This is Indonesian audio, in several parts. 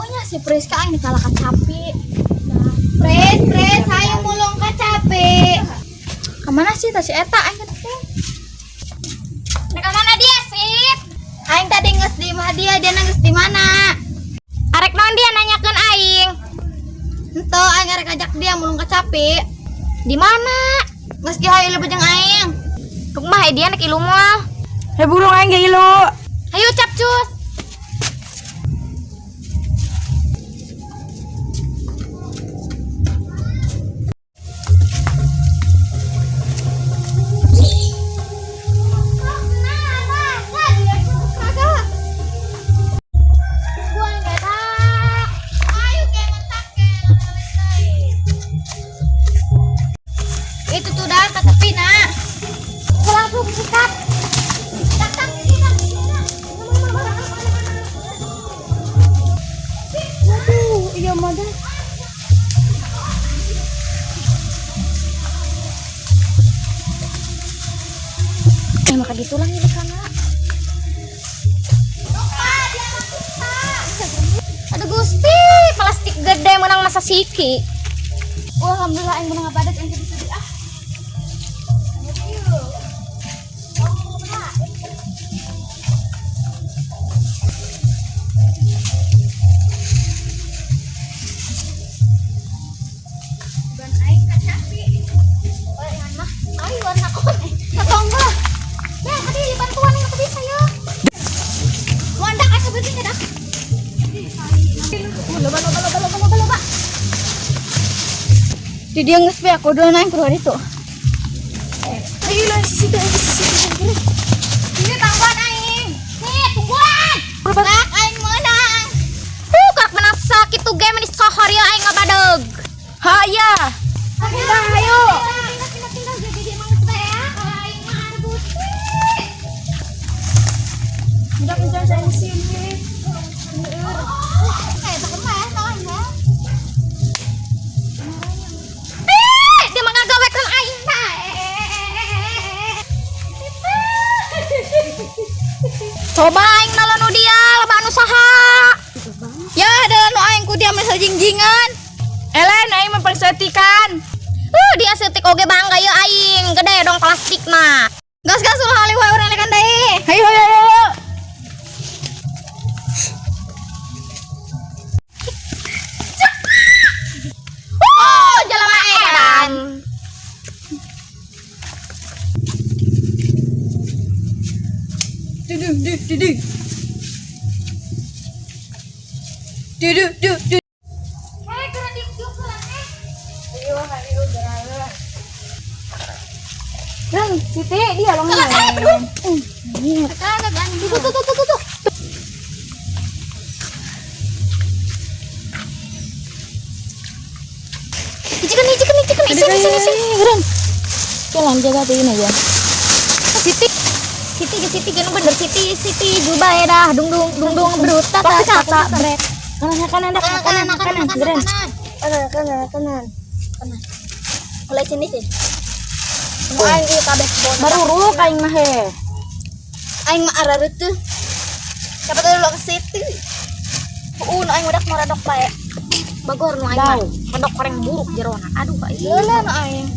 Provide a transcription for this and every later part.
Pokoknya si Priska ini kalah kacapi. Pres, ayo mulung kacapi. Kemana sih tadi eta aing teh? Nek mana dia sih? Aing tadi nges di mah dia nangis di mana? Arek naon dia nanyakeun aing. Henteu aing arek ajak dia mulung kacapi. Di mana? Geus ge hayu leubeung aing. Kumaha dia nek ilu moal? Burung aing ge ilu. Ayo capcus. Itu tuh dah kata Pina. Langsung sikat. Tak. Waduh, iya modal. Maka ditulang ini kana. Aduh Gusti, plastik gede menang masa siki. Wah, alhamdulillah aing menang apa adat yang sedih ah. Di dia nges be aku udah naik keluar itu. Ayo lah situ. Ini tangguan aing. Nih tungguan. Kak aing menang. Kak menang sakit tuh game ini sohor ya aing ngabadeg. Ha iya. Ayo. Pindah jadi dia manges be ya. Aing mah ada Gusti. Udah kencang saya di sini. Kayak tak kemana kawan ya. Coba aing nalanu dia loba anu saha. Ya dalanu aing ku dia masa jingjingan. Elen aing mah paling setikan. Dia setik oge bangga ya aing, gede dong plastik mah. Gas ulah hali wae urang lekan deui. Hayo. Jelema edan. Dudu. Dan Siti dia long main. Tuh. Ijikan. Geran. Jalan jaga tuin aja. Siti gini bener Siti jubah ya dah dung berutat Tata bret. Kanan. Geran. Kanan. Mulai sini sih. Semua aing ieu kabeh bon. Baru ruk aing mah he. Aing mah arareuh teh. Siapa tahu lo ke Siti. Nu aing udah maradok bae. Bagor nu aing mah. Medok koreng buruk jerona. Aduh Pak. Leuleuh nu aing.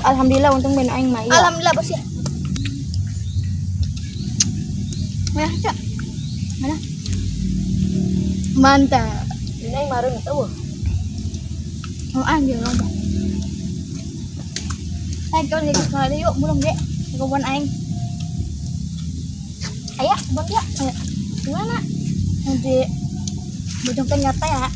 Alhamdulillah untung ben aing mah iya. Alhamdulillah bos ya. Cak. Mana? Mantap. Ini aing marung tuh. Oh anjir lomba. Aing kau jadi sekali yuk belum dek. Kebun aing. Ayo, kebun dia. Ayo. Gimana? Nanti bojong nyata ya.